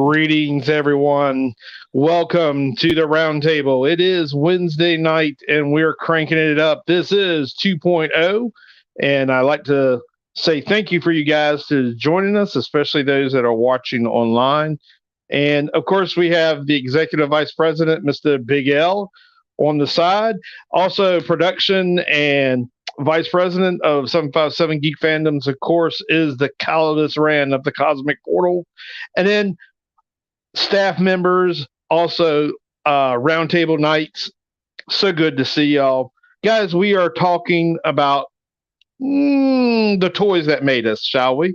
Greetings, everyone. Welcome to the Roundtable. It is Wednesday night, and we're cranking it up. This is 2.0, and I'd like to say thank you for you guys to joining us, especially those that are watching online. And of course, we have the Executive Vice President, Mr. Big L, on the side. Also, production and Vice President of 757 Geek Fandoms, of course, is the Calidus Rand of the Cosmic Portal. And then staff members, also roundtable nights. So good to see y'all. Guys, we are talking about the toys that made us, shall we?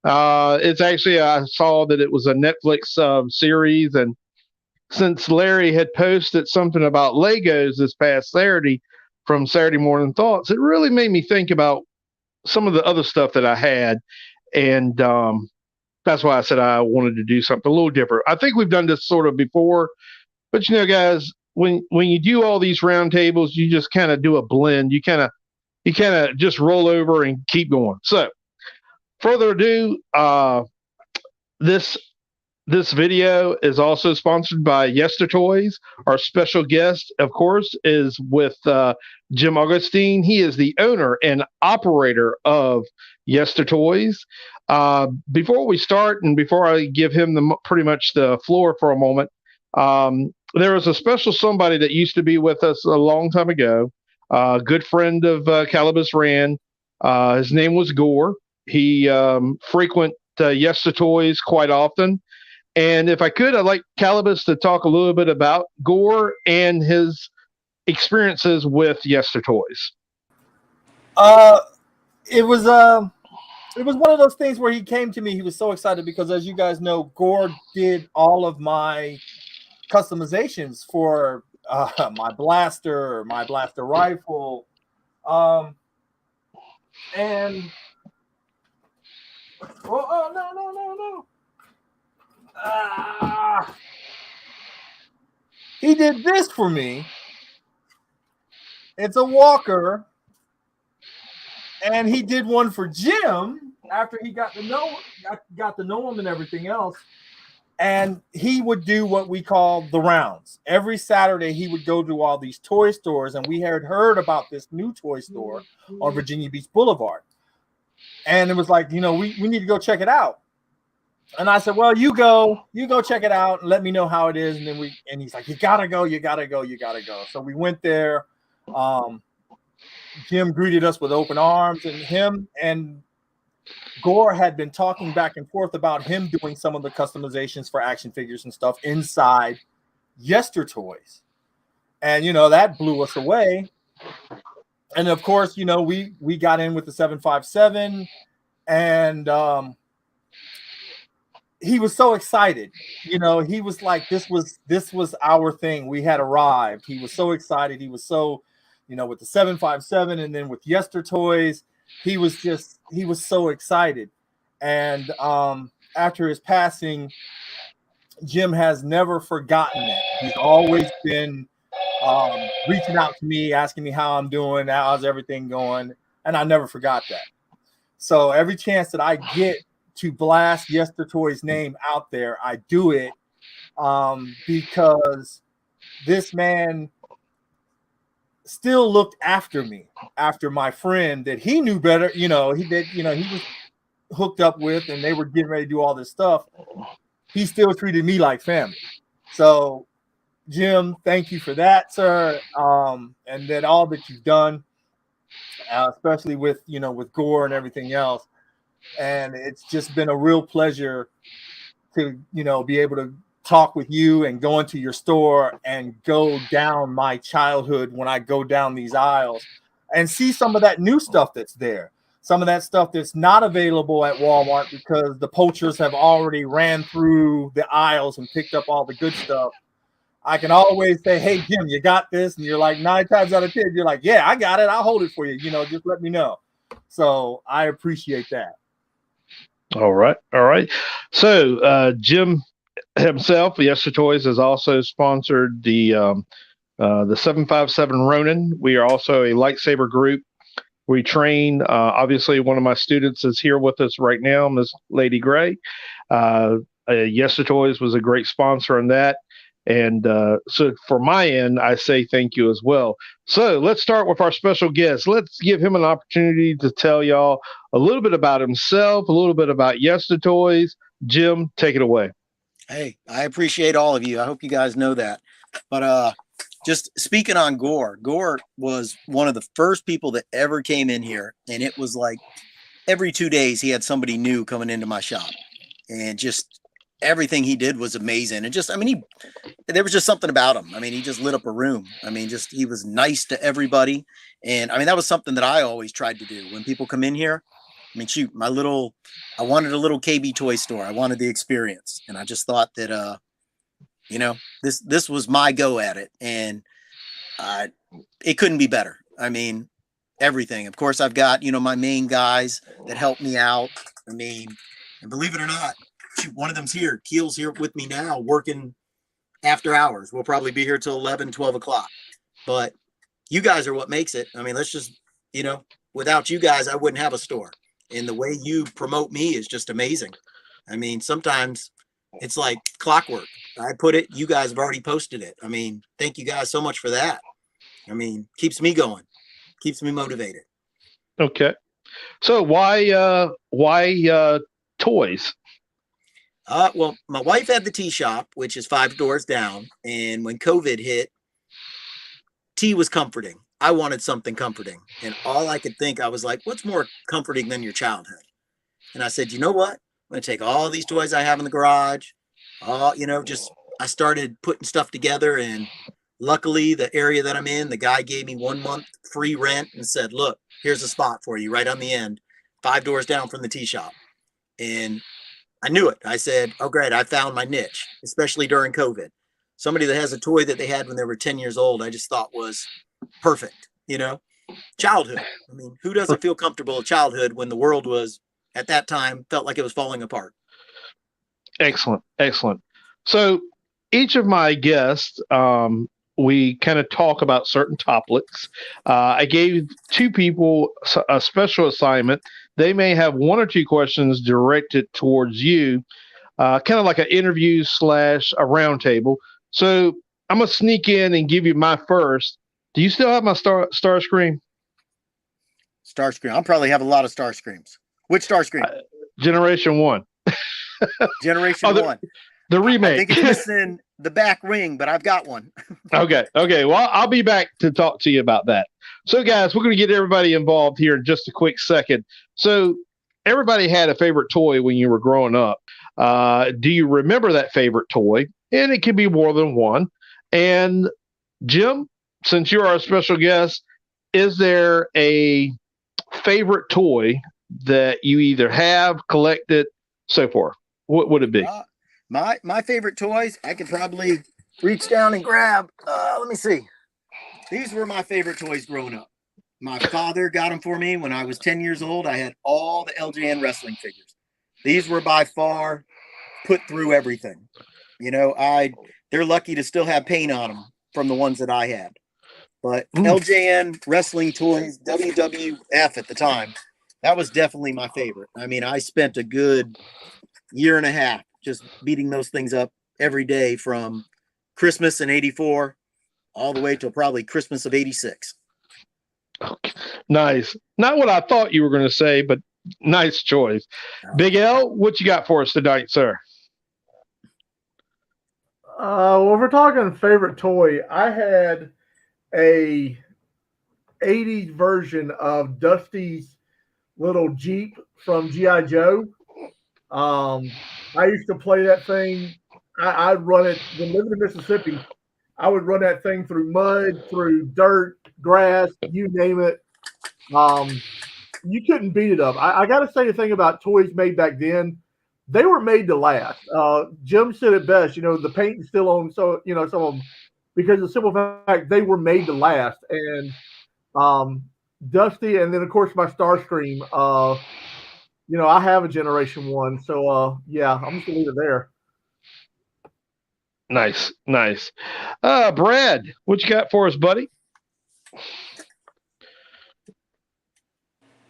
It's actually, I saw that it was a Netflix series, and since Larry had posted something about Legos this past Saturday from Saturday Morning Thoughts, it really made me think about some of the other stuff that I had. And that's why I said I wanted to do something a little different. I think we've done this sort of before, but guys, when you do all these roundtables, you just kind of do a blend. You kind of just roll over and keep going. So, further ado, this video is also sponsored by Yester Toys. Our special guest, of course, is with Jim Augustine. He is the owner and operator of Yester Toys. Before we start, and before I give him pretty much the floor for a moment, there was a special somebody that used to be with us a long time ago, a good friend of Calibus Rand. His name was Gore. He frequent Yester Toys quite often. And if I could, I'd like Calibus to talk a little bit about Gore and his experiences with Yester Toys. It was one of those things where he came to me. He was so excited because, as you guys know, Gore did all of my customizations for my blaster rifle, and no. He did this for me. It's a walker, and he did one for Jim after he got to know him and everything else. And he would do what we call the rounds. Every Saturday, he would go to all these toy stores, and we had heard about this new toy store on Virginia Beach Boulevard. And it was like, we need to go check it out. And I said, well, you go check it out and let me know how it is. And he's like, you gotta go. So we went there. Jim greeted us with open arms, and him and Gore had been talking back and forth about him doing some of the customizations for action figures and stuff inside Yester Toys. And, that blew us away. And of course, we got in with the 757, and he was so excited. He was like, this was our thing. We had arrived. He was so excited. He was so, with the 757 and then with Yester Toys, he was so excited. And after his passing, Jim has never forgotten that. He's always been reaching out to me, asking me how I'm doing, how's everything going, and I never forgot that. So every chance that I get to blast Yester Toys' name out there, I do it because this man still looked after me, after my friend that he knew better. He was hooked up with, and they were getting ready to do all this stuff. He still treated me like family. So, Jim, thank you for that, sir. And then all that you've done, especially with Gore and everything else. And it's just been a real pleasure to, be able to talk with you and go into your store and go down my childhood when I go down these aisles and see some of that new stuff that's there. Some of that stuff that's not available at Walmart because the poachers have already ran through the aisles and picked up all the good stuff. I can always say, hey, Jim, you got this? And you're like 9 times out of 10, you're like, yeah, I got it. I'll hold it for you. Just let me know. So I appreciate that. All right. So Jim himself, Yester Toys, has also sponsored the 757 Ronin. We are also a lightsaber group. We train. Obviously, one of my students is here with us right now, Miss Lady Gray. Yes to Toys was a great sponsor on that. And so for my end, I say thank you as well. So let's start with our special guest. Let's give him an opportunity to tell y'all a little bit about himself, a little bit about Yes to Toys. Jim, take it away. Hey, I appreciate all of you. I hope you guys know that. But just speaking on Gore was one of the first people that ever came in here. And it was like every 2 days he had somebody new coming into my shop. And just everything he did was amazing. And just, I mean, there was just something about him. I mean, he just lit up a room. I mean, just he was nice to everybody. And I mean, that was something that I always tried to do when people come in here. I mean, shoot, I wanted a little KB toy store. I wanted the experience. And I just thought that, this was my go at it. And it couldn't be better. I mean, everything. Of course, I've got, my main guys that help me out. I mean, and believe it or not, shoot, one of them's here. Keel's here with me now working after hours. We'll probably be here till 11, 12 o'clock. But you guys are what makes it. I mean, let's just, without you guys, I wouldn't have a store. And the way you promote me is just amazing. I mean, sometimes it's like clockwork. I put it, you guys have already posted it. I mean, thank you guys so much for that. I mean, keeps me going, keeps me motivated. Okay. So why toys? Well, my wife had the tea shop, which is 5 doors down. And when COVID hit, tea was comforting. I wanted something comforting. And all I could think, I was like, what's more comforting than your childhood? And I said, you know what? I'm going to take all these toys I have in the garage. I started putting stuff together. And luckily, the area that I'm in, the guy gave me 1 month free rent and said, look, here's a spot for you right on the end, 5 doors down from the tea shop. And I knew it. I said, oh, great. I found my niche, especially during COVID. Somebody that has a toy that they had when they were 10 years old, I just thought was perfect. Childhood. I mean, who doesn't feel comfortable with childhood when the world was at that time felt like it was falling apart? Excellent. Excellent. So each of my guests, we kind of talk about certain topics. I gave 2 people a special assignment. They may have 1 or 2 questions directed towards you, kind of like an interview / a roundtable. So I'm going to sneak in and give you my first. Do you still have my star screen? Star screen. I'll probably have a lot of star screams. Which star screen? Generation 1. Generation 1. The remake. I think it's missing the back ring, but I've got one. Okay. Well, I'll be back to talk to you about that. So, guys, we're going to get everybody involved here in just a quick second. So, everybody had a favorite toy when you were growing up. Do you remember that favorite toy? And it can be more than one. And Jim, since you are a special guest, is there a favorite toy that you either have, collected, so forth? What would it be? My favorite toys, I could probably reach down and grab. Let me see. These were my favorite toys growing up. My father got them for me when I was 10 years old. I had all the LJN wrestling figures. These were by far put through everything. They're lucky to still have paint on them from the ones that I had. But LJN wrestling toys, WWF at the time, that was definitely my favorite. I mean, I spent a good 1.5 years just beating those things up every day from Christmas in '84 all the way till probably Christmas of '86. Okay. Nice. Not what I thought you were going to say, but nice choice. Big L, what you got for us tonight, sir? Well, if we're talking favorite toy, I had a 80s version of Dusty's little Jeep from G.I. Joe. I used to play that thing. I'd run it when living in Mississippi. I would run that thing through mud, through dirt, grass, you name it. You couldn't beat it up. I got to say the thing about toys made back then, they were made to last. Jim said it best. The paint is still on. So some of them, because the simple fact they were made to last. And Dusty, and then of course my Starscream. I have a Generation 1, so yeah, I'm just gonna leave it there. Nice. Brad, what you got for us, buddy?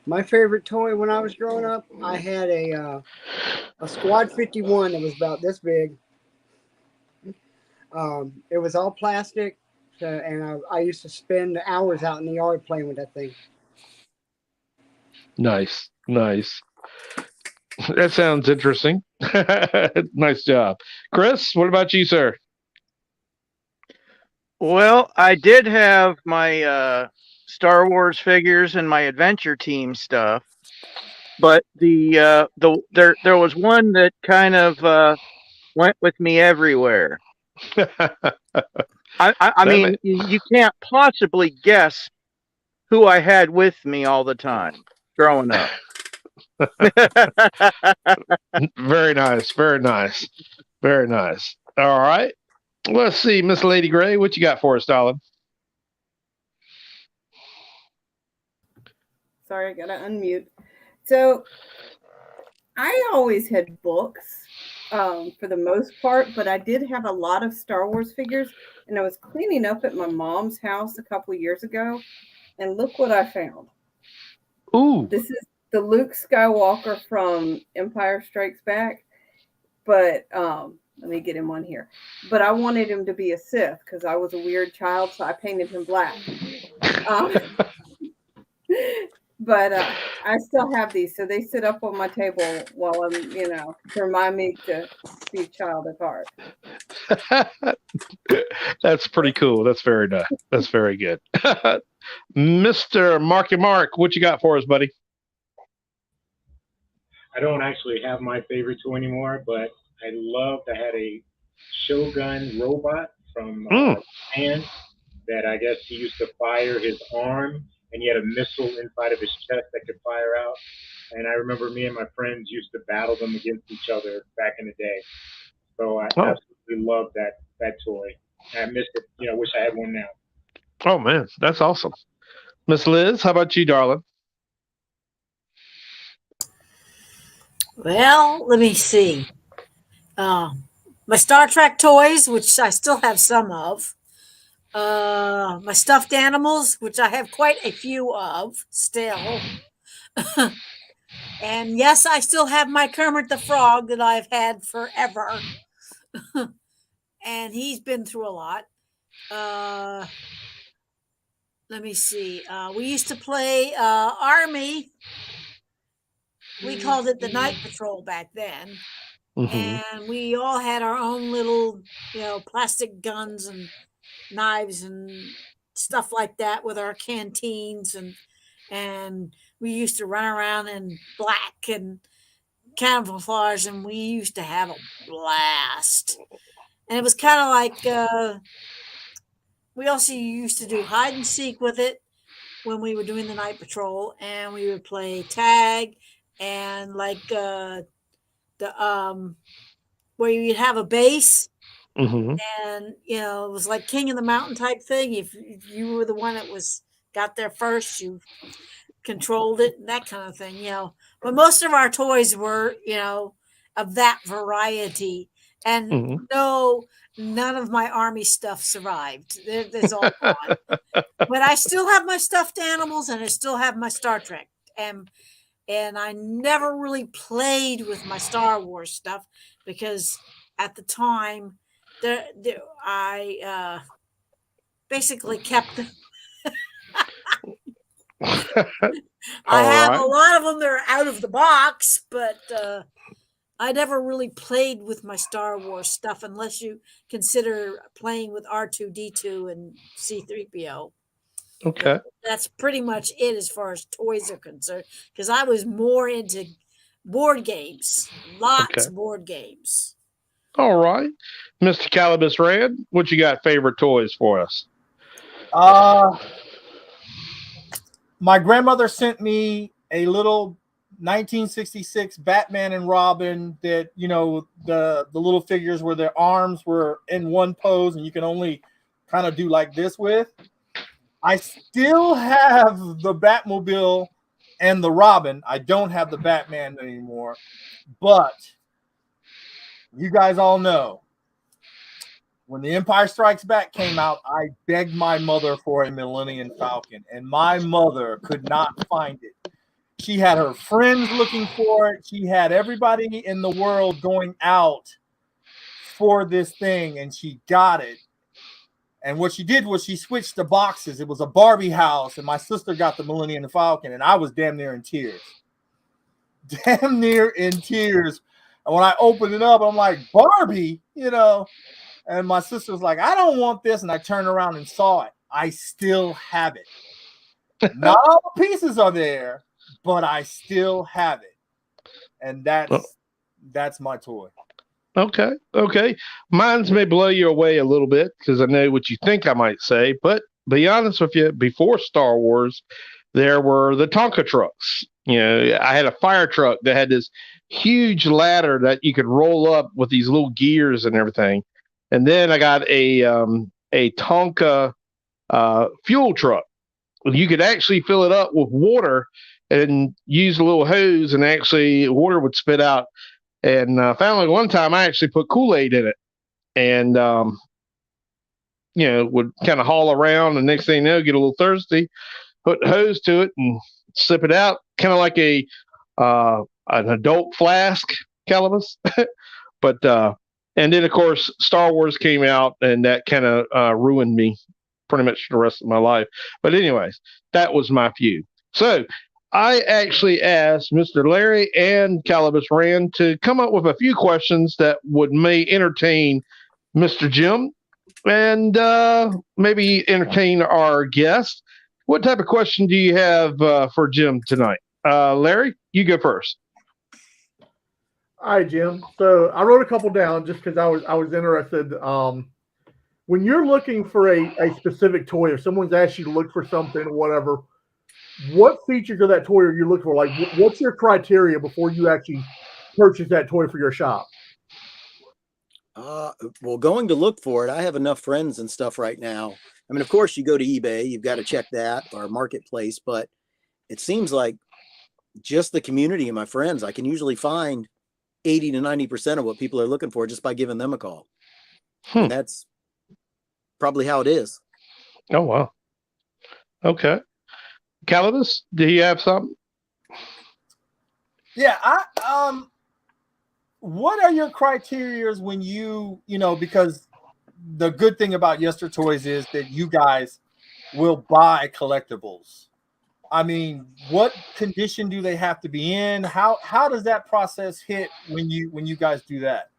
My favorite toy when I was growing up, I had a a Squad 51 that was about this big. It was all plastic, and I used to spend hours out in the yard playing with that thing. Nice. That sounds interesting. Nice job. Chris, what about you, sir? Well, I did have my Star Wars figures and my Adventure Team stuff, but there was one that kind of went with me everywhere. I mean, you can't possibly guess who I had with me all the time growing up. Very nice. All right. Let's see, Miss Lady Gray, what you got for us, darling? Sorry, I gotta unmute. So I always had books for the most part, but I did have a lot of Star Wars figures, and I was cleaning up at my mom's house a couple of years ago, and look what I found. Ooh. This is the Luke Skywalker from Empire Strikes Back, but let me get him on here. But I wanted him to be a Sith because I was a weird child, so I painted him black. But I still have these, so they sit up on my table while I'm, to remind me to be a child at heart. That's pretty cool. That's very nice. That's very good. Mr. Marky Mark, what you got for us, buddy? I don't actually have my favorite toy anymore, but I had a Shogun robot from Japan that I guess he used to fire his arm, and he had a missile inside of his chest that could fire out. And I remember me and my friends used to battle them against each other back in the day. So I absolutely love that toy. I missed it. I wish I had one now. Oh, man, that's awesome. Miss Liz, how about you, darling? Well, let me see. My Star Trek toys, which I still have some of. My stuffed animals, which I have quite a few of still. And yes, I still have my Kermit the Frog that I've had forever. And he's been through a lot. Let me see. We used to play Army. We called it the Night Patrol back then. And we all had our own little, plastic guns and knives and stuff like that with our canteens, and we used to run around in black and camouflage, and we used to have a blast. And it was kind of like we also used to do hide and seek with it when we were doing the Night Patrol, and we would play tag and like the where you'd have a base. And it was like King of the Mountain type thing. If you were the one that got there first, you controlled it, and that kind of thing. But most of our toys were of that variety. And no, none of my Army stuff survived. There's all gone. But I still have my stuffed animals, and I still have my Star Trek. And I never really played with my Star Wars stuff because at the time, I basically kept them. I have a lot of them that are out of the box, but I never really played with my Star Wars stuff unless you consider playing with R2-D2 and C-3PO. Okay. But that's pretty much it as far as toys are concerned, because I was more into board games, lots of board games. All right. Mr. Calibus Rand, what you got favorite toys for us? My grandmother sent me a little 1966 Batman and Robin that, the little figures where their arms were in one pose and you can only kind of do like this with. I still have the Batmobile and the Robin. I don't have the Batman anymore, but you guys all know when The Empire Strikes Back came out, I begged my mother for a Millennium Falcon, and my mother could not find it. she had her friends looking for it. She had everybody in the world going out for this thing, and she got it. And what she did was she switched the boxes. It was a Barbie house, and my sister got the Millennium Falcon, and I was damn near in tears. Damn near in tears. And when I opened it up, I'm like, Barbie, you know. And my sister was like, I don't want this. And I turned around and saw it. I still have it. Not all the pieces are there, but I still have it. And that's my toy. Okay. Mine's may blow you away a little bit because I know what you think I might say, but be honest with you, before Star Wars, there were the Tonka trucks. You know, I had a fire truck that had this huge ladder that you could roll up with these little gears and everything. And then I got a Tonka fuel truck. You could actually fill it up with water and use a little hose, and actually water would spit out. And finally, one time I actually put Kool-Aid in it, and would kind of haul around. And next thing you know, get a little thirsty, put the hose to it, and sip it out, kind of like an adult flask, Calibus. But and then of course Star Wars came out, and that kind of ruined me pretty much the rest of my life. But anyways, that was my few. So I actually asked Mr. Larry and Calibus Rand to come up with a few questions that may entertain Mr. Jim and maybe entertain our guest. What type of question do you have for Jim tonight? Larry, you go first. All right, Jim. So I wrote a couple down just because I was interested. When you're looking for a specific toy, if someone's asked you to look for something or whatever, what features of that toy are you looking for? Like, what's your criteria before you actually purchase that toy for your shop? Well, going to look for it, I have enough friends and stuff right now. I mean, of course, you go to eBay, you've got to check that, or Marketplace, but it seems like just the community and my friends, I can usually find 80 to 90% of what people are looking for just by giving them a call. And that's probably how it is. Oh, wow. Okay. Calibus, do you have something? Yeah, what are your criterias when because the good thing about Yester Toys is that you guys will buy collectibles. I mean, what condition do they have to be in? How does that process hit when you guys do that?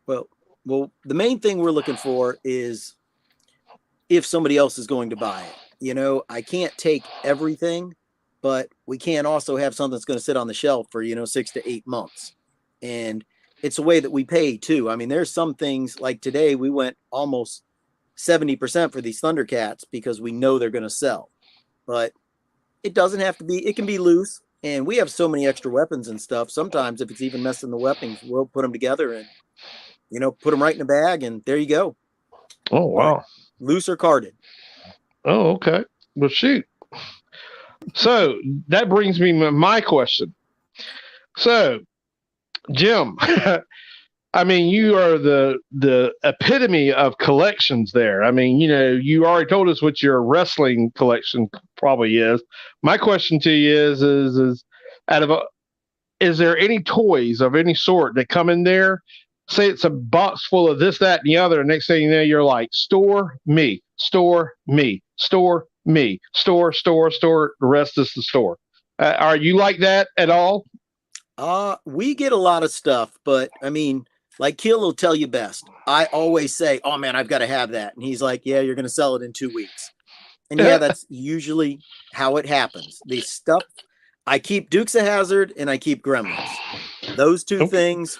Well, the main thing we're looking for is if somebody else is going to buy it. You know, I can't take everything, but we can also have something that's going to sit on the shelf for, 6 to 8 months. And it's a way that we pay too. I mean, there's some things like today we went almost 70% for these Thundercats because we know they're going to sell. But it doesn't have to be, it can be loose. And we have so many extra weapons and stuff. Sometimes if it's even messing the weapons, we'll put them together and, put them right in a bag and there you go. Oh, wow. Loose or carded. Oh, okay. Well, shoot. So that brings me to my question. So, Jim, I mean, you are the epitome of collections there. I mean, you already told us what your wrestling collection probably is. My question to you is is there any toys of any sort that come in there? Say it's a box full of this, that, and the other. And next thing you know, you're like, store me, store me, store me, store. The rest is the store. Are you like that at all? We get a lot of stuff, but I mean, like Kill will tell you best. I always say, oh man, I've got to have that. And he's like, yeah, you're going to sell it in 2 weeks. And yeah, that's usually how it happens. The stuff, I keep Dukes of Hazzard and I keep Gremlins. Those two things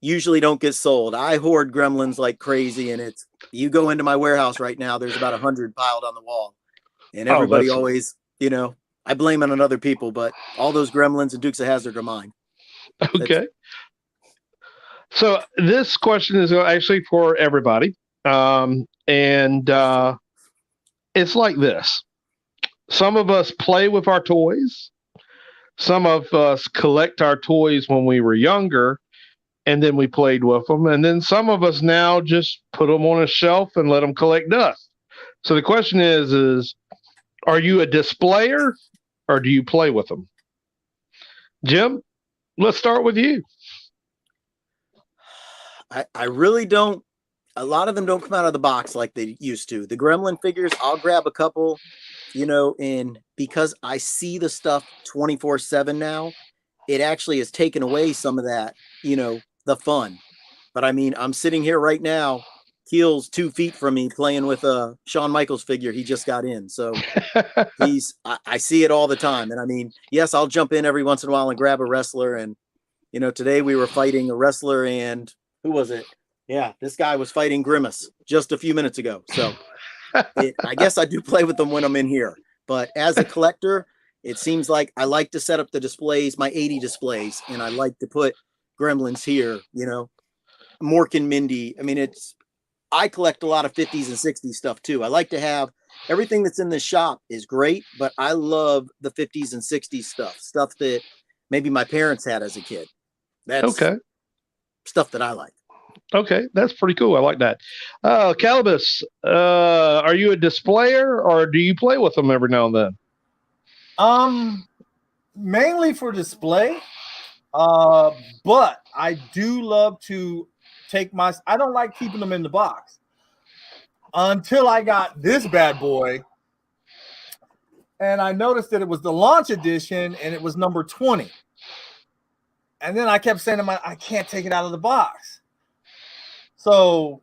usually don't get sold. I hoard Gremlins like crazy, and you go into my warehouse right now, there's about 100 piled on the wall. And everybody always, I blame it on other people, but all those Gremlins and Dukes of Hazzard are mine. Okay. So this question is actually for everybody. And it's like this. Some of us play with our toys. Some of us collect our toys when we were younger, and then we played with them. And then some of us now just put them on a shelf and let them collect dust. So the question is are you a displayer or do you play with them? Jim, let's start with you. I really don't. A lot of them don't come out of the box like they used to. The Gremlin figures, I'll grab a couple, and because I see the stuff 24/7 now, it actually has taken away some of that, the fun. But I mean, I'm sitting here right now, Keel's 2 feet from me playing with a Shawn Michaels figure he just got in. So I see it all the time. And I mean, yes, I'll jump in every once in a while and grab a wrestler. And, today we were fighting a wrestler, and who was it? Yeah, this guy was fighting Grimace just a few minutes ago. So I guess I do play with them when I'm in here. But as a collector, it seems like I like to set up the displays, my 80 displays, and I like to put Gremlins here, Mork and Mindy. I mean, I collect a lot of 50s and 60s stuff too. I like to have everything that's in the shop is great, but I love the 50s and 60s stuff that maybe my parents had as a kid. That's okay. Stuff that I like. Okay, that's pretty cool. I like that. Calibus, are you a displayer or do you play with them every now and then? Mainly for display. But I do love to I don't like keeping them in the box until I got this bad boy. And I noticed that it was the launch edition and it was number 20. And then I kept saying to myself, I can't take it out of the box. So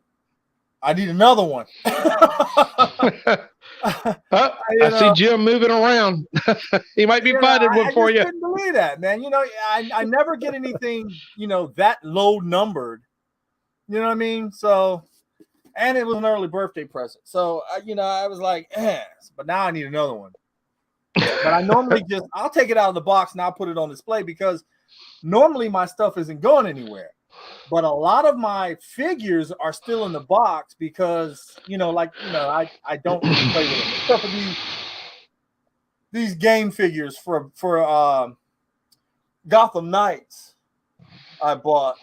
I need another one. I see Jim moving around. He might be finding one for you. I couldn't believe that, man. I never get anything, that low numbered. You know what I mean? So, and it was an early birthday present. So, I was like, but now I need another one. But I normally I'll take it out of the box and I'll put it on display because normally my stuff isn't going anywhere. But a lot of my figures are still in the box because, I don't really play with them. Except for these game figures for Gotham Knights I bought.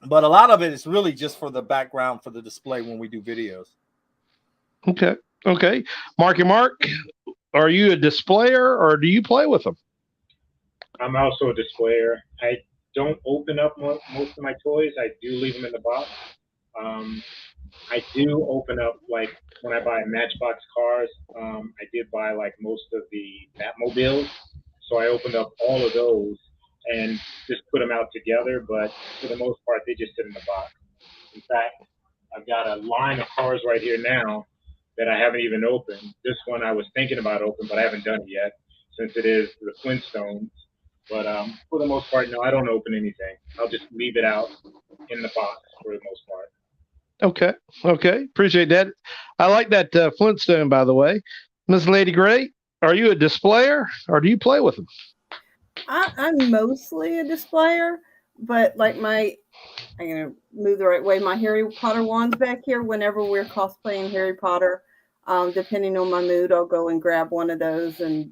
But a lot of it is really just for the background for the display when we do videos. Okay. Marky Mark, are you a displayer or do you play with them? I'm also a displayer. I don't open up most of my toys. I do leave them in the box. I do open up, like when I buy Matchbox cars, I did buy like most of the Batmobiles. So I opened up all of those and just put them out together. But for the most part, they just sit in the box. In fact, I've got a line of cars right here now that I haven't even opened. This one I was thinking about opening, but I haven't done it yet since it is the Flintstones. But for the most part, no, I don't open anything. I'll just leave it out in the box for the most part. Okay. Appreciate that. I like that Flintstone, by the way. Miss Lady Gray, are you a displayer or do you play with them? I'm mostly a displayer, but like I'm going to move the right way. My Harry Potter wands back here, whenever we're cosplaying Harry Potter, depending on my mood, I'll go and grab one of those. And,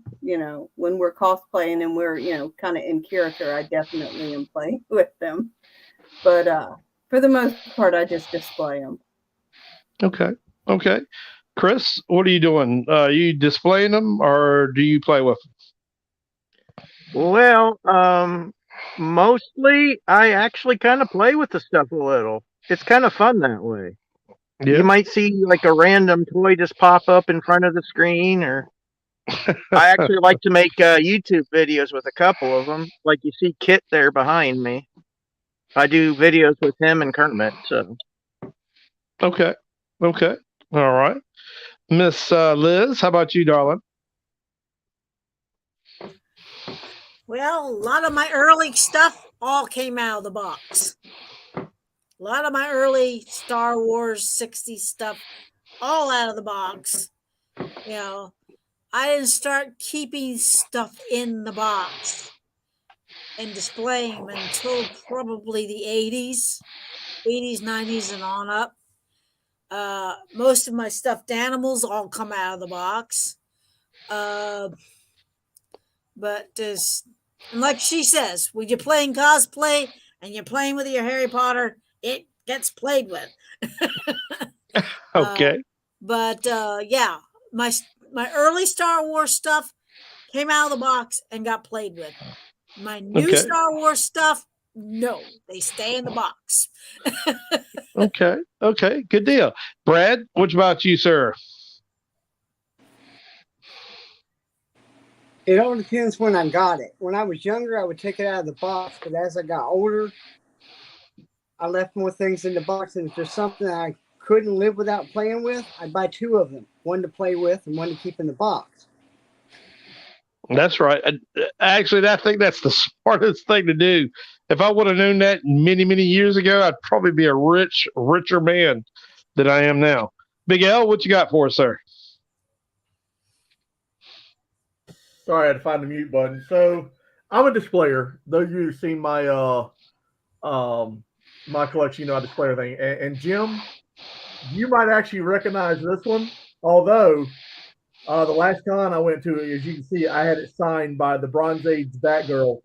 when we're cosplaying and we're, kind of in character, I definitely am playing with them. But for the most part, I just display them. Okay. Chris, what are you doing? Are you displaying them or do you play with them? Well, mostly I actually kind of play with the stuff a little. It's kind of fun that way. Yeah. You might see like a random toy just pop up in front of the screen, or I actually like to make YouTube videos with a couple of them. Like you see Kit there behind me. I do videos with him and Kermit. So. Okay. All right. Miss Liz, how about you, darling? Well, a lot of my early stuff all came out of the box. A lot of my early Star Wars 60s stuff all out of the box. I didn't start keeping stuff in the box and displaying them until probably the 80s, 90s, and on up. Most of my stuffed animals all come out of the box. But and like she says, when you're playing cosplay and you're playing with your Harry Potter, it gets played with. Okay. Yeah, my early Star Wars stuff came out of the box and got played with. My new Star Wars stuff, no, they stay in the box. Okay, good deal. Brad, what about you, sir? It all depends when I got it. When I was younger, I would take it out of the box, but as I got older, I left more things in the box. And if there's something I couldn't live without playing with, I'd buy two of them, one to play with and one to keep in the box. That's right. Actually, I think that's the smartest thing to do. If I would have known that many, many years ago, I'd probably be a richer man than I am now. Big L, what you got for us, sir? Sorry, I had to find the mute button. So I'm a displayer. Those of you who've seen my my collection, I display everything. And Jim, you might actually recognize this one. Although the last con I went to, as you can see, I had it signed by the Bronze Age Batgirl,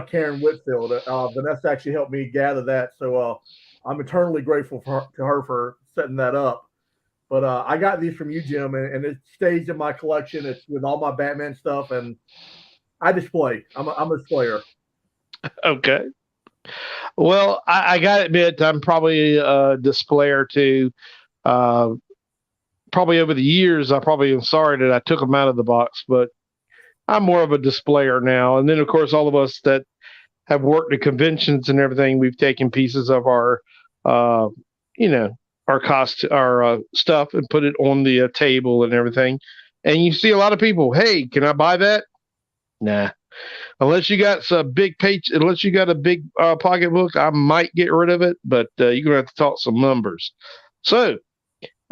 Karen Whitfield. Vanessa actually helped me gather that, so I'm eternally grateful to her for setting that up. But I got these from you, Jim, and it stays in my collection. It's with all my Batman stuff, and I display. I'm a displayer. Okay. Well, I got to admit, I'm probably a displayer too. Probably over the years, I probably am sorry that I took them out of the box, but I'm more of a displayer now. And then, of course, all of us that have worked at conventions and everything, we've taken pieces of our, our stuff and put it on the table and everything. And you see a lot of people, hey, can I buy that? Nah. Unless you got a big pocketbook, I might get rid of it, but you're going to have to talk some numbers. So,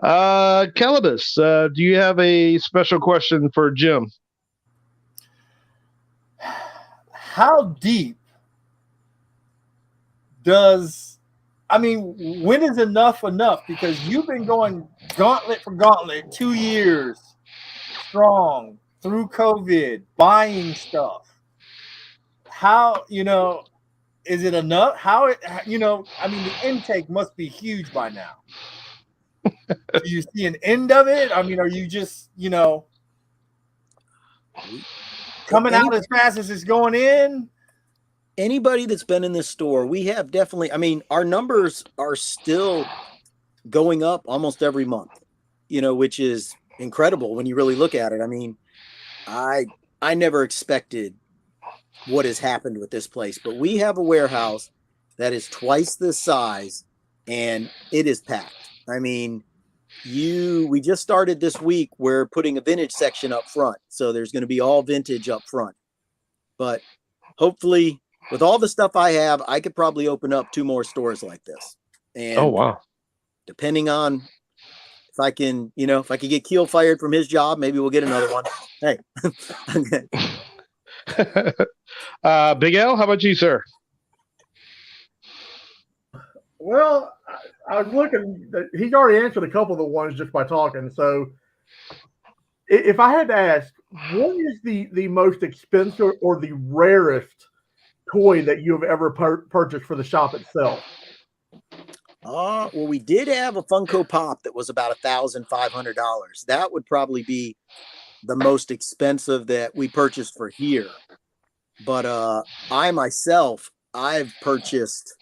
Calibus, do you have a special question for Jim? How deep when is enough? Because you've been going gauntlet for gauntlet 2 years strong through COVID, buying stuff. How, is it enough? The intake must be huge by now. Do you see an end of it? Are you just, coming out as fast as it's going in? Anybody that's been in this store, we have definitely, our numbers are still going up almost every month, which is incredible when you really look at it. I never expected what has happened with this place, but we have a warehouse that is twice this size and it is packed. We just started this week. We're putting a vintage section up front. So there's going to be all vintage up front, but hopefully with all the stuff I have, I could probably open up 2 more stores like this. And oh, wow. Depending on if I can get Keel fired from his job, maybe we'll get another one. Hey. Big L, how about you, sir? Well, I was looking. He's already answered a couple of the ones just by talking. So, if I had to ask, what is the most expensive or the rarest toy that you have ever purchased for the shop itself? Well, we did have a Funko Pop that was about $1,500. That would probably be the most expensive that we purchased for here. But I've purchased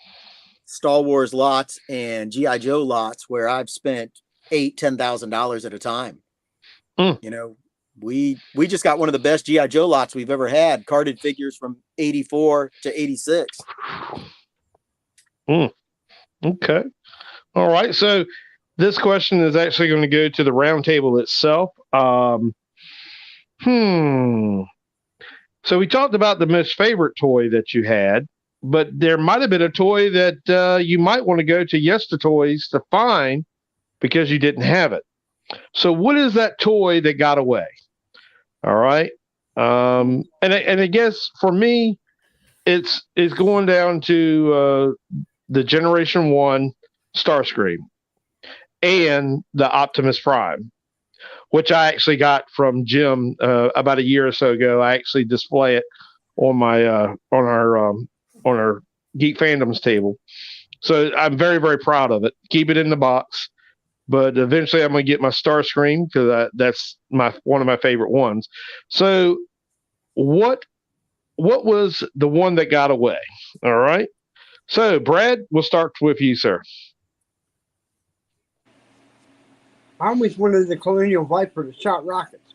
Star Wars lots and G.I. Joe lots where I've spent $8,000-$10,000 at a time. We just got one of the best G.I. Joe lots we've ever had, carded figures from 84 to 86. Okay. All right. So this question is actually going to go to the Roundtable itself. So we talked about the most favorite toy that you had, but there might have been a toy that you might want to go to Yesta Toys to find because you didn't have it. So what is that toy that got away? All right. And I guess for me, it's going down to the Generation 1 Starscream and the Optimus Prime, which I actually got from Jim about a year or so ago. I actually display it on my on our Geek Fandoms table. So I'm very, very proud of it. Keep it in the box. But eventually I'm going to get my Starscream because that's one of my favorite ones. So what was the one that got away? All right. So, Brad, we'll start with you, sir. I always wanted the Colonial Viper that shot rockets.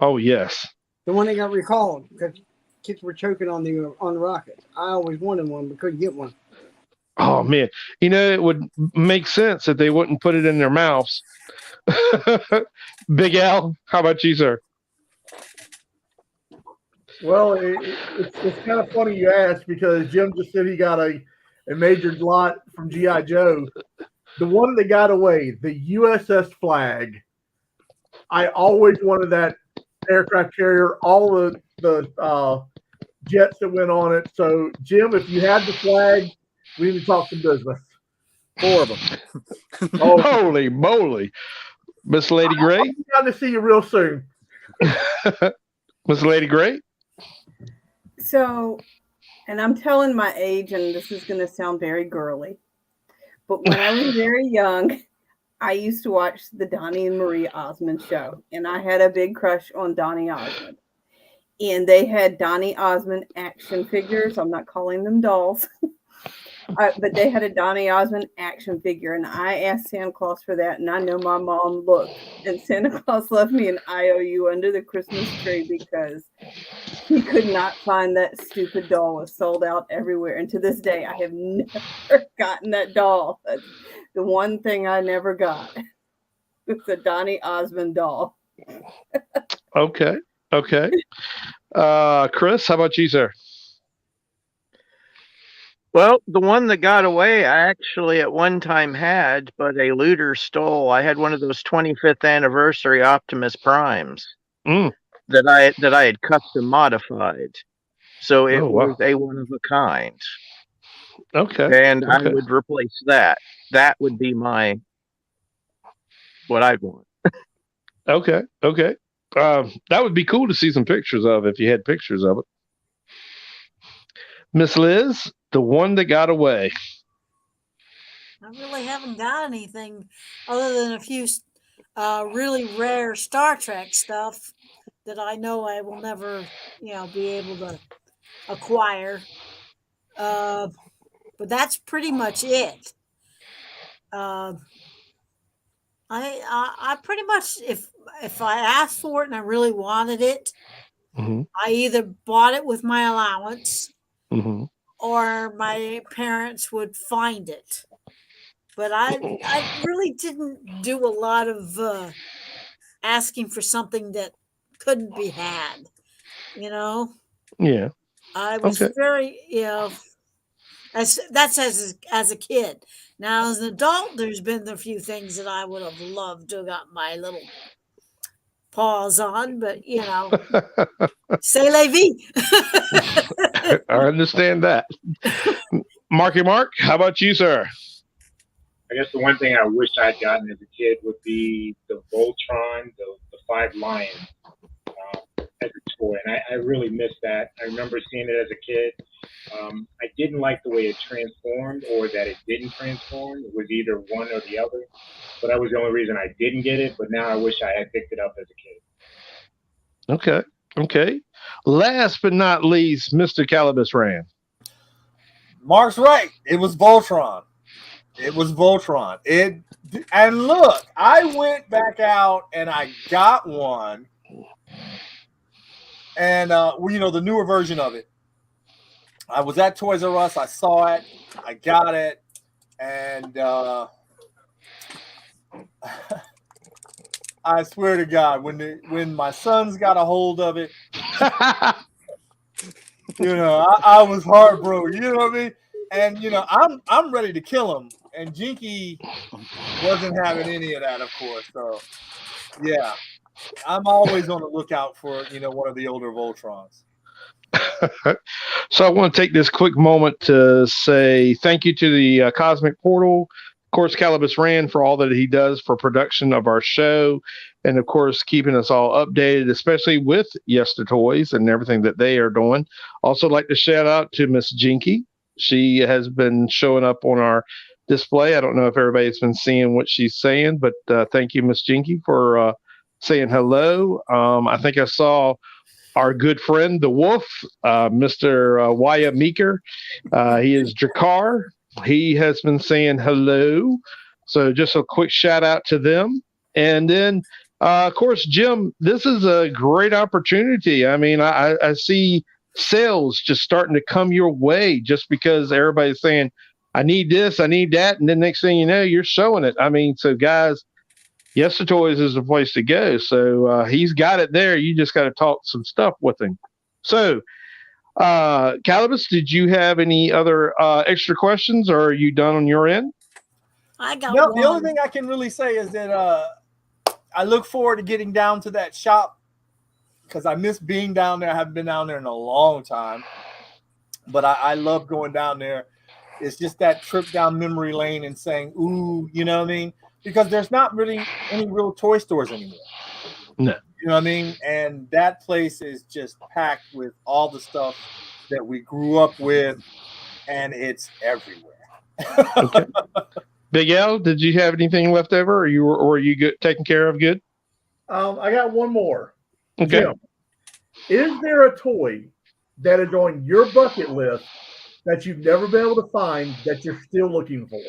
Oh, yes. The one that got recalled because kids were choking on the rockets. I always wanted one, but couldn't get one. Oh, man. It would make sense if they wouldn't put it in their mouths. Big Al, how about you, sir? Well, it's kind of funny you ask because Jim just said he got a major lot from G.I. Joe. The one that got away, the USS Flag. I always wanted that aircraft carrier, all the jets that went on it. So, Jim, if you had the Flag, we need to talk some business. 4 of them. Oh, holy moly. Miss Lady Gray? I'm going to see you real soon. Miss Lady Gray? So, and I'm telling my age, and this is going to sound very girly, but when I was very young, I used to watch the Donnie and Marie Osmond show, and I had a big crush on Donnie Osmond. And they had Donnie Osmond action figures. I'm not calling them dolls. But they had a Donnie Osmond action figure, and I asked Santa Claus for that, and I know my mom looked, and Santa Claus left me an IOU under the Christmas tree because he could not find that stupid doll. It was sold out everywhere, and to this day, I have never gotten that doll. That's the one thing I never got. It's a Donnie Osmond doll. Okay. Chris, how about you, sir? Well, the one that got away, I actually at one time had, but a looter stole. I had one of those 25th anniversary Optimus Primes that I had custom modified. So it was a one of a kind. Okay. And I would replace that. That would be what I'd want. Okay. That would be cool to see some pictures of if you had pictures of it. Miss Liz, the one that got away. I really haven't got anything other than a few really rare Star Trek stuff that I know I will never, be able to acquire. But that's pretty much it. I pretty much, if I asked for it and I really wanted it, I either bought it with my allowance or my parents would find it. But I really didn't do a lot of asking for something that couldn't be had, Yeah. I was very, that's as a kid. Now, as an adult, there's been a few things that I would have loved to have got my little paws on, but c'est la vie. I understand that. Marky Mark, how about you, sir? I guess the one thing I wish I'd gotten as a kid would be the Voltron, the 5 Lions as a toy, and I really miss that. I remember seeing it as a kid. I didn't like the way it transformed or that it didn't transform. It was either one or the other, but that was the only reason I didn't get it. But now I wish I had picked it up as a kid. Okay. Last but not least, Mr. Calibus Rand. Mark's right. It was Voltron. And look, I went back out and I got one. And the newer version of it. I was at Toys R Us. I saw it. I got it, and I swear to God, when my sons got a hold of it, I was heartbroken. You know what I mean? And I'm ready to kill him, and Jinky wasn't having any of that, of course. So, yeah, I'm always on the lookout for one of the older Voltrons. So I want to take this quick moment to say thank you to the Cosmic Portal, of course, Calibus Rand, for all that he does for production of our show, and of course keeping us all updated, especially with Yester Toys and everything that they are doing. Also like to shout out to Miss Jinky. She has been showing up on our display. I don't know if everybody's been seeing what she's saying, but thank you, Miss Jinky, for saying hello. I think I saw our good friend, the Wolf, Mr. Wyatt Meeker. He is Jakar. He has been saying hello. So just a quick shout out to them. And then, of course, Jim, this is a great opportunity. I mean, I see sales just starting to come your way just because everybody's saying, I need this, I need that. And then next thing you know, you're showing it. I mean, so guys, Yes to Toys is the place to go. So he's got it there. You just got to talk some stuff with him. So, Calibus, did you have any other extra questions, or are you done on your end? I got No, one. the only thing I can really say is that I look forward to getting down to that shop because I miss being down there. I haven't been down there in a long time, but I love going down there. It's just that trip down memory lane and saying, ooh, you know what I mean? Because there's not really any real toy stores anymore. No. You know what I mean? And that place is just packed with all the stuff that we grew up with, and it's everywhere. Okay. Big L, did you have anything left over, or were you good, taken care of good? I got one more. Okay. Jim, is there a toy that is on your bucket list that you've never been able to find that you're still looking for?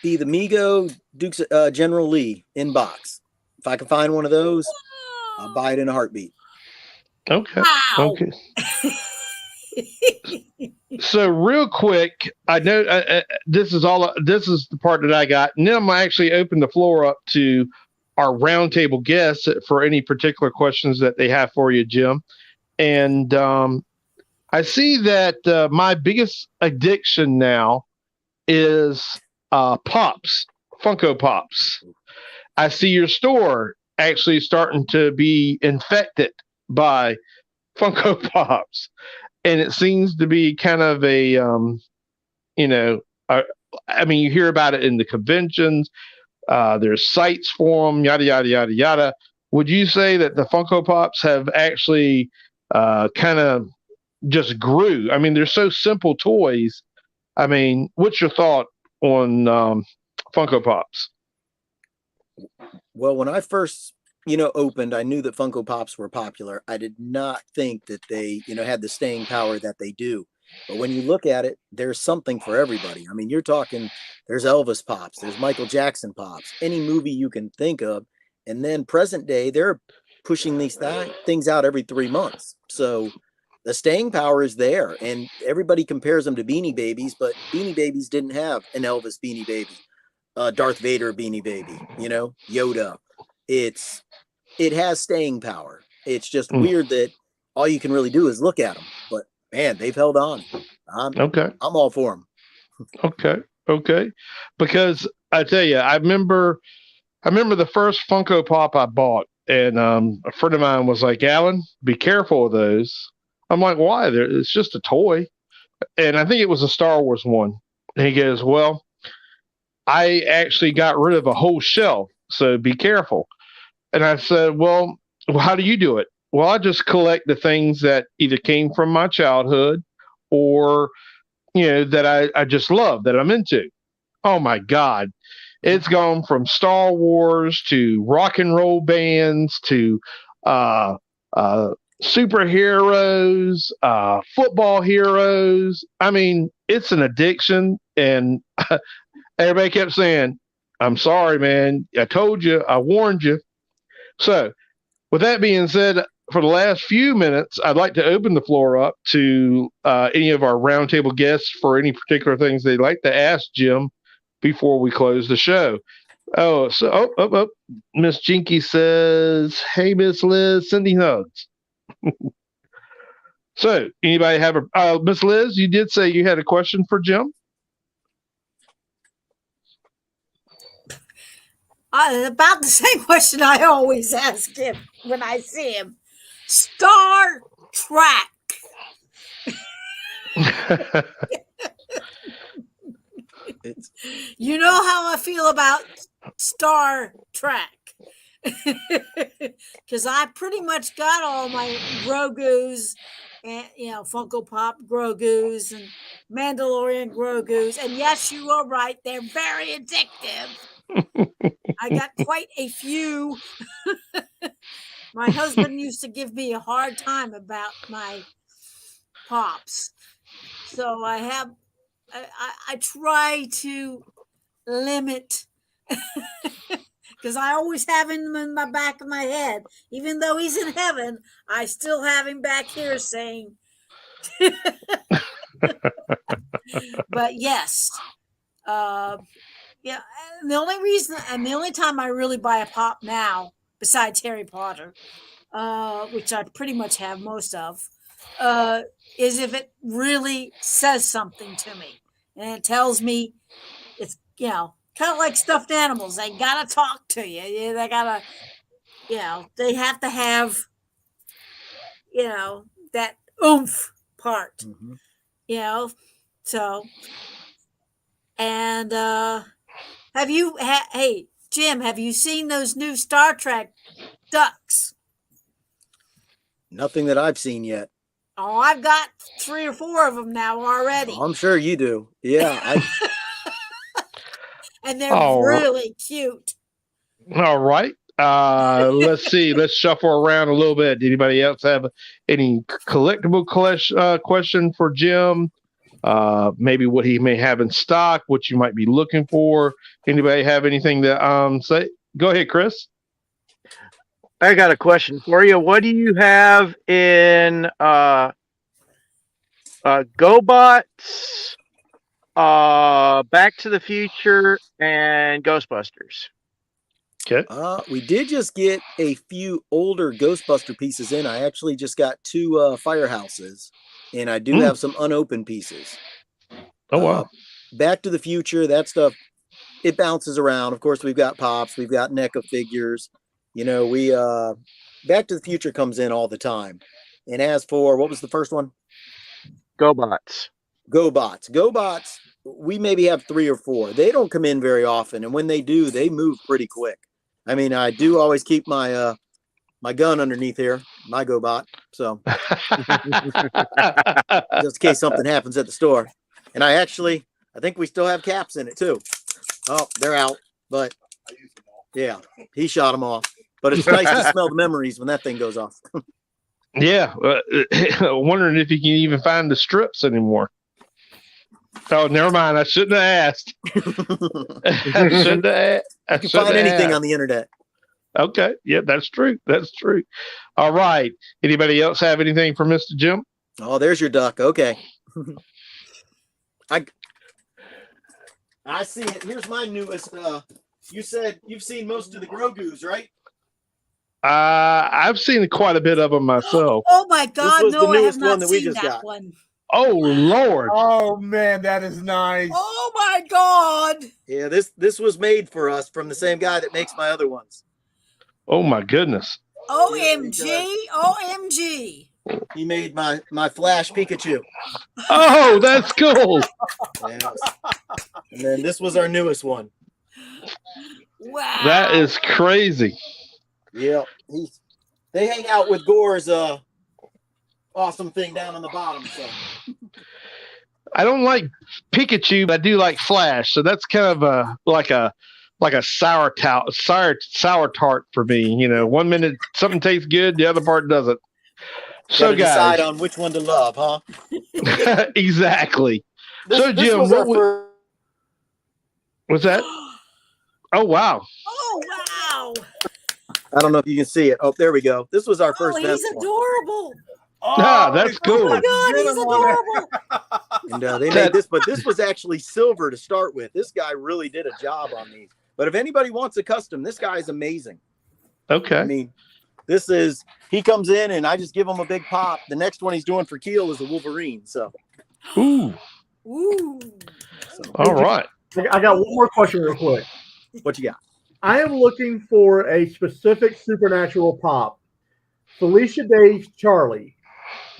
Be the Mego Dukes General Lee in box. If I can find one of those, I'll buy it in a heartbeat. Okay. Wow. Okay. So real quick, I know this is the part that I got, and then I'm gonna actually open the floor up to our roundtable guests for any particular questions that they have for you, Jim. And I see that my biggest addiction now is Pops, Funko Pops. I see your store actually starting to be infected by Funko Pops, and it seems to be kind of a, I mean, you hear about it in the conventions. There's sites for them, yada yada yada yada. Would you say that the Funko Pops have actually kind of just grew? I mean, they're so simple toys. I mean, what's your thought on Funko Pops? Well, when I first, opened, I knew that Funko Pops were popular. I did not think that they, had the staying power that they do. But when you look at it, there's something for everybody. I mean, you're talking, there's Elvis Pops, there's Michael Jackson Pops, any movie you can think of. And then present day, they're pushing these things out every 3 months. So the staying power is there, and everybody compares them to Beanie Babies, but Beanie Babies didn't have an Elvis Beanie Baby, Darth Vader Beanie Baby, Yoda. It has staying power. It's just weird that all you can really do is look at them, but man, they've held on. I'm all for them. Okay. Because I tell you, I remember the first Funko Pop I bought, and a friend of mine was like, "Alan, be careful of those." I'm like, "Why? It's just a toy." And I think it was a Star Wars one. And he goes, "Well, I actually got rid of a whole shelf, so be careful." And I said, well, how do you do it? Well, I just collect the things that either came from my childhood or, that I just love, that I'm into. Oh my God. It's gone from Star Wars to rock and roll bands to superheroes, football heroes. I mean, it's an addiction. And everybody kept saying, I'm sorry, man. I told you, I warned you. So, with that being said, for the last few minutes, I'd like to open the floor up to any of our roundtable guests for any particular things they'd like to ask Jim before we close the show. Miss Jinky says, "Hey, Miss Liz, sending hugs." So, anybody have Miss Liz? You did say you had a question for Jim. About the same question I always ask him when I see him. Star Trek. You know how I feel about Star Trek. Because I pretty much got all my Grogu's and Funko Pop Grogu's and Mandalorian Grogu's. And yes, you are right, they're very addictive. I got quite a few. My husband used to give me a hard time about my pops. So I try to limit because I always have him in my back of my head. Even though he's in heaven, I still have him back here saying, but yes. Yeah, and the only reason and the only time I really buy a pop now, besides Harry Potter, which I pretty much have most of, is if it really says something to me. And it tells me it's, kind of like stuffed animals. They got to talk to you. They got to, they have to have, that oomph part, so, and, hey, Jim, have you seen those new Star Trek ducks? Nothing that I've seen yet. Oh, I've got 3 or 4 of them now already. Oh, I'm sure you do. Yeah. And they're really cute. All right. Let's see. Let's shuffle around a little bit. Did anybody else have any collectible question for Jim? Maybe what he may have in stock, what you might be looking for. Anybody have anything to say? Go ahead, Chris. I got a question for you. What do you have in GoBots, Back to the Future, and Ghostbusters? Okay. We did just get a few older Ghostbuster pieces in. I actually just got 2 firehouses, and I do have some unopened pieces. Oh, wow. Back to the Future, that stuff, it bounces around. Of course, we've got Pops, we've got NECA figures. We Back to the Future comes in all the time. And as for, what was the first one? GoBots. GoBots, we maybe have 3 or 4. They don't come in very often, and when they do, they move pretty quick. I mean, I do always keep my my gun underneath here, my GoBot, so just in case something happens at the store. And I think we still have caps in it too. Oh, they're out, but yeah, he shot them off. But it's nice to smell the memories when that thing goes off. Yeah, wondering if you can even find the strips anymore. Oh, never mind. I shouldn't have asked. I shouldn't have. You can find anything on the internet. Okay. Yeah, that's true. That's true. All right. Anybody else have anything for Mr. Jim? Oh, there's your duck. Okay. I see it. Here's my newest. You said you've seen most of the Grogu's, right? I've seen quite a bit of them myself. Oh my God! This was No, the I have newest not one that we seen just that got. one. Oh Lord! Oh man, that is nice. Oh my God! Yeah, this was made for us from the same guy that makes my other ones. Oh my goodness! OMG! OMG! He made my Flash Pikachu. Oh, that's cool. Yes. And then this was our newest one. Wow! That is crazy. Yeah, they hang out with Gore's awesome thing down on the bottom. So I don't like Pikachu, but I do like Flash. So that's kind of like a sour tart for me. One minute something tastes good, the other part doesn't. So guys, decide on which one to love, huh? Exactly. So Jim, what's that? Oh wow! Oh wow! I don't know if you can see it. Oh, there we go. This was our first. Oh, he's adorable. That's cool. Oh my God, he's adorable. And they made this, but this was actually silver to start with. This guy really did a job on these. But if anybody wants a custom, this guy is amazing. Okay. I mean, he comes in and I just give him a big pop. The next one he's doing for Keel is a Wolverine. So. Ooh. So, all right. I got one more question real quick. What you got? I am looking for a specific supernatural pop. Felicia Day's Charlie.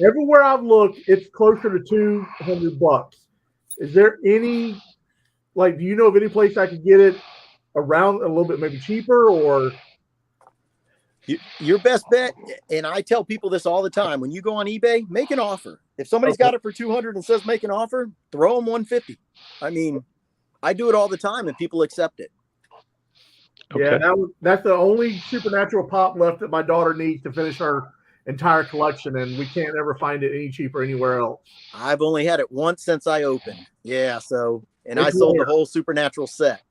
Everywhere I've looked, it's closer to $200. Is there any, do you know of any place I could get it around a little bit maybe cheaper or? Your best bet, and I tell people this all the time, when you go on eBay, make an offer. If somebody's got it for $200 and says make an offer, throw them $150. I mean, I do it all the time and people accept it. Yeah, Okay. that's the only supernatural pop left that my daughter needs to finish her entire collection, and we can't ever find it any cheaper anywhere else. I've only had it once since I opened. Yeah, so and I It's sold the rare. whole Supernatural set.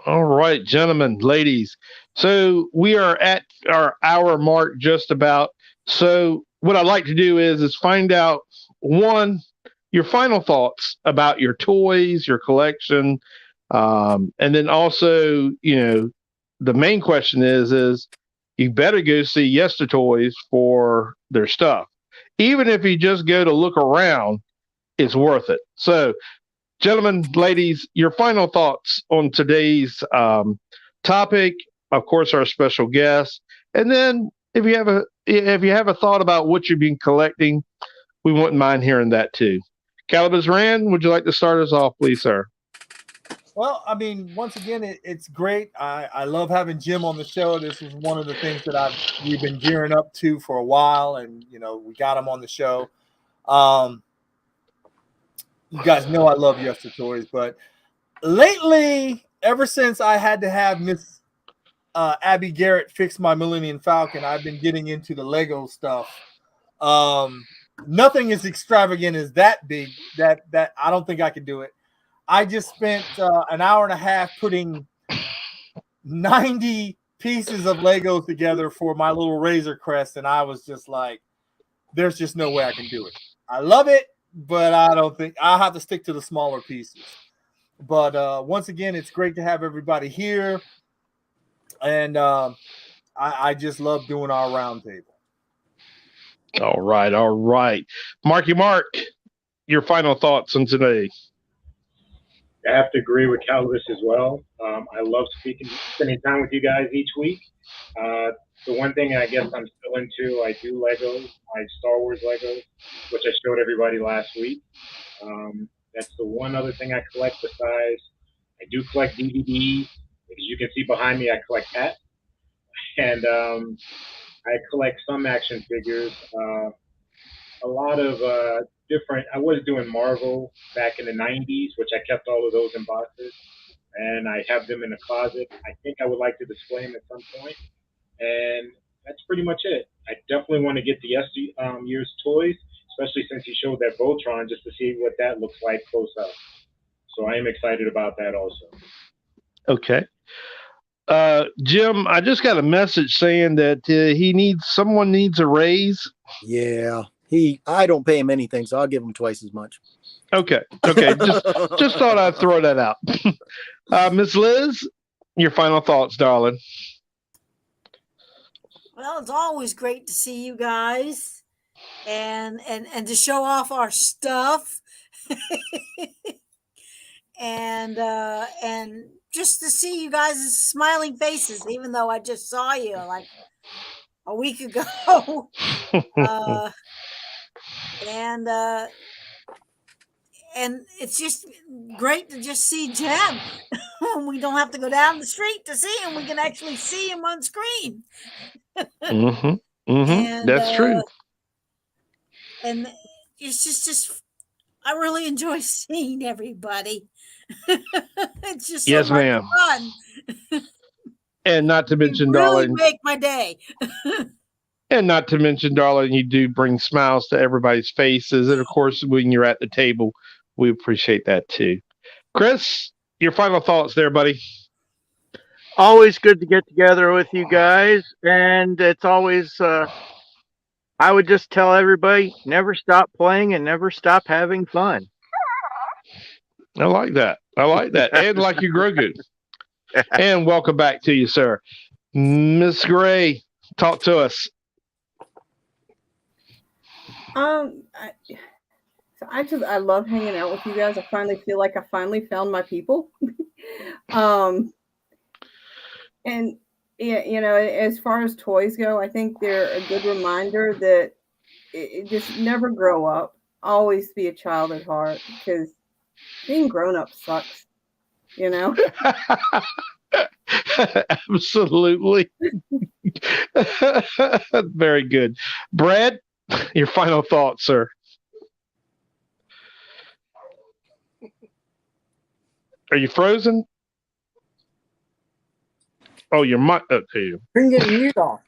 All right, gentlemen, ladies. So we are at our hour mark just about. So what I'd like to do is find out one your final thoughts about your toys, your collection, and then also the main question is you better go see Yes to Toys for their stuff, even if you just go to look around. It's worth it. So gentlemen, ladies, your final thoughts on today's topic. Of course, our special guest, and then if you have a thought about what you've been collecting, we wouldn't mind hearing that too. Calibus Rand, would you like to start us off, please, sir? Well, I mean, once again, it's great. I love having Jim on the show. This is one of the things that we've been gearing up to for a while, and we got him on the show. You guys know I love Yes to Toys, but lately, ever since I had to have Miss Abby Garrett fix my Millennium Falcon, I've been getting into the Lego stuff. Nothing as extravagant as that big. That I don't think I could do it. I just spent an hour and a half putting 90 pieces of Legos together for my little Razor Crest, and I was just like, "There's just no way I can do it." I love it, but I don't think I'll have to stick to the smaller pieces. But once again, it's great to have everybody here, and I just love doing our roundtable. All right. Marky Mark, your final thoughts on today. I have to agree with Calvis as well. I love spending time with you guys each week. The one thing I guess I'm still into, I do Legos, my Star Wars Legos, which I showed everybody last week. That's the one other thing I collect besides I do collect DVDs. As you can see behind me, I collect hats. And I collect some action figures. A lot of different. I was doing Marvel back in the '90s, which I kept all of those in boxes, and I have them in the closet. I think I would like to display them at some point, and that's pretty much it. I definitely want to get the year's toys, especially since he showed that Voltron, just to see what that looks like close up. So I am excited about that also. Okay. Jim, I just got a message saying that someone needs a raise. Yeah, I don't pay him anything, so I'll give him twice as much. Okay. Just thought I'd throw that out. Miss Liz, your final thoughts, darling. Well, it's always great to see you guys and to show off our stuff. and just to see you guys' smiling faces, even though I just saw you like a week ago. And it's just great to just see Jim. We don't have to go down the street to see him. We can actually see him on screen. That's true. And it's just I really enjoy seeing everybody. It's just so yes, much ma'am. fun. And not to mention, really darling, make my day. and not to mention, darling, you do bring smiles to everybody's faces. And of course, when you're at the table, we appreciate that too. Chris, your final thoughts there, buddy. Always good to get together with you guys, and it's always I would just tell everybody, never stop playing and never stop having fun. I like that. And like you, Grogu. And welcome back to you, sir. Miss Gray, talk to us. I love hanging out with you guys. I finally feel like I finally found my people. And yeah, as far as toys go, I think they're a good reminder that just never grow up. Always be a child at heart, because being grown up sucks. Absolutely. Very good. Brad, your final thoughts, sir. Are you frozen? Oh, your mic. Okay. Couldn't get the mute off.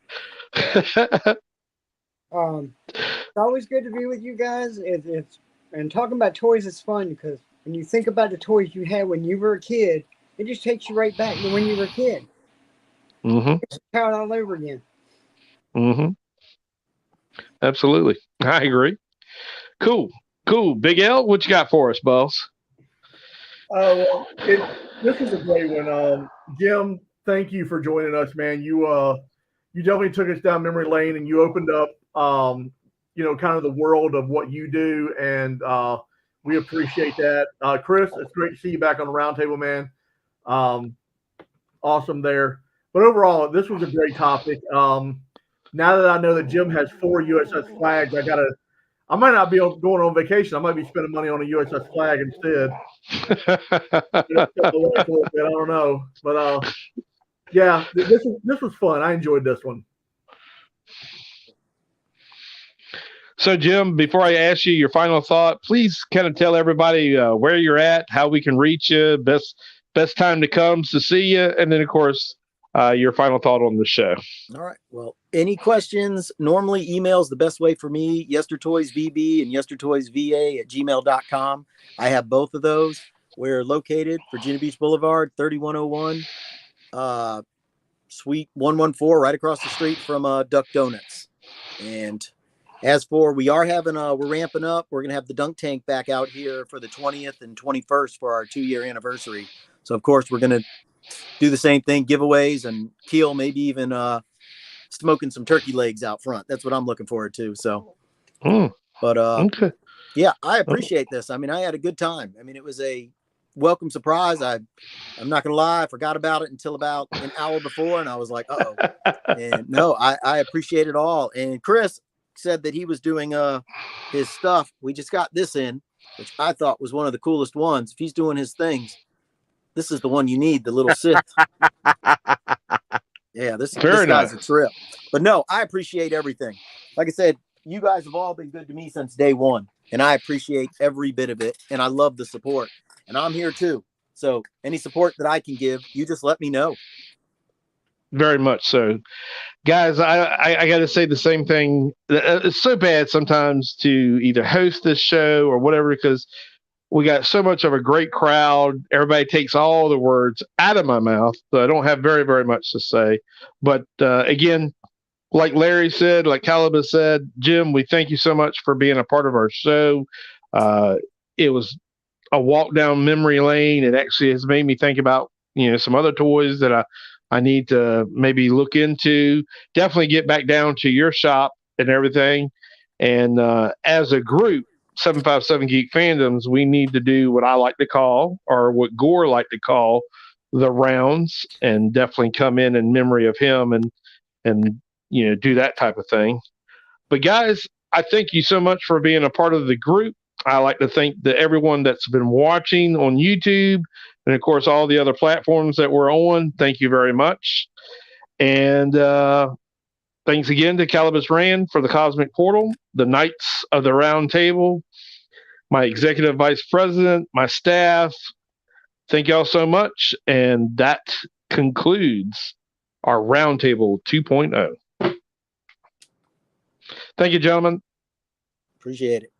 It's always good to be with you guys. And talking about toys is fun because when you think about the toys you had when you were a kid, it just takes you right back to when you were a kid. It's a child all over again. Absolutely. I agree. Cool. Big L, what you got for us, boss? Well, this is a great one. Jim, thank you for joining us, man. You definitely took us down memory lane, and you opened up, kind of the world of what you do, and we appreciate that. Chris, it's great to see you back on the roundtable, man. Awesome there. But overall, this was a great topic. Now that I know that Jim has 4 USS flags, I might not be going on vacation. I might be spending money on a USS flag instead. I don't know, but yeah, this was fun. I enjoyed this one. So, Jim, before I ask you your final thought, please kind of tell everybody where you're at, how we can reach you, best time to come to see you, and then, of course, your final thought on the show. All right. Well, any questions? Normally, email is the best way for me. YesterToysVB and YesterToysVA@gmail.com. I have both of those. We're located Virginia Beach Boulevard, 3101, Suite 114, right across the street from Duck Donuts. And as for, we're ramping up. We're going to have the dunk tank back out here for the 20th and 21st for our 2-year anniversary. So, of course, we're going to do the same thing, giveaways, and Keel, maybe even smoking some turkey legs out front. That's what I'm looking forward to. So, but okay. Yeah, I appreciate this. I mean, I had a good time. I mean, it was a welcome surprise. I'm not going to lie. I forgot about it until about an hour before. And I was like, uh-oh. And no, I appreciate it all. And Chris said that he was doing his stuff. We just got this in, which I thought was one of the coolest ones. If he's doing his things, this is the one you need, the little Sith. Yeah, this guy's a trip. But no, I appreciate everything. Like I said, you guys have all been good to me since day one, and I appreciate every bit of it, and I love the support. And I'm here too. So any support that I can give, you just let me know. Very much so. Guys, I got to say the same thing. It's so bad sometimes to either host this show or whatever, because we got so much of a great crowd. Everybody takes all the words out of my mouth, so I don't have very, very much to say. But again, like Larry said, like Caleb said, Jim, we thank you so much for being a part of our show. It was a walk down memory lane. It actually has made me think about, some other toys that I need to maybe look into. Definitely get back down to your shop and everything. And as a group, 757 Geek Fandoms, we need to do what I like to call, or what Gore like to call, the rounds, and definitely come in memory of him and do that type of thing. But guys, I thank you so much for being a part of the group. I like to thank everyone that's been watching on YouTube, and of course all the other platforms that we're on. Thank you very much. And thanks again to Calibus Rand for the Cosmic Portal, the Knights of the Round Table, my executive vice president, my staff. Thank y'all so much. And that concludes our Roundtable 2.0. Thank you, gentlemen. Appreciate it.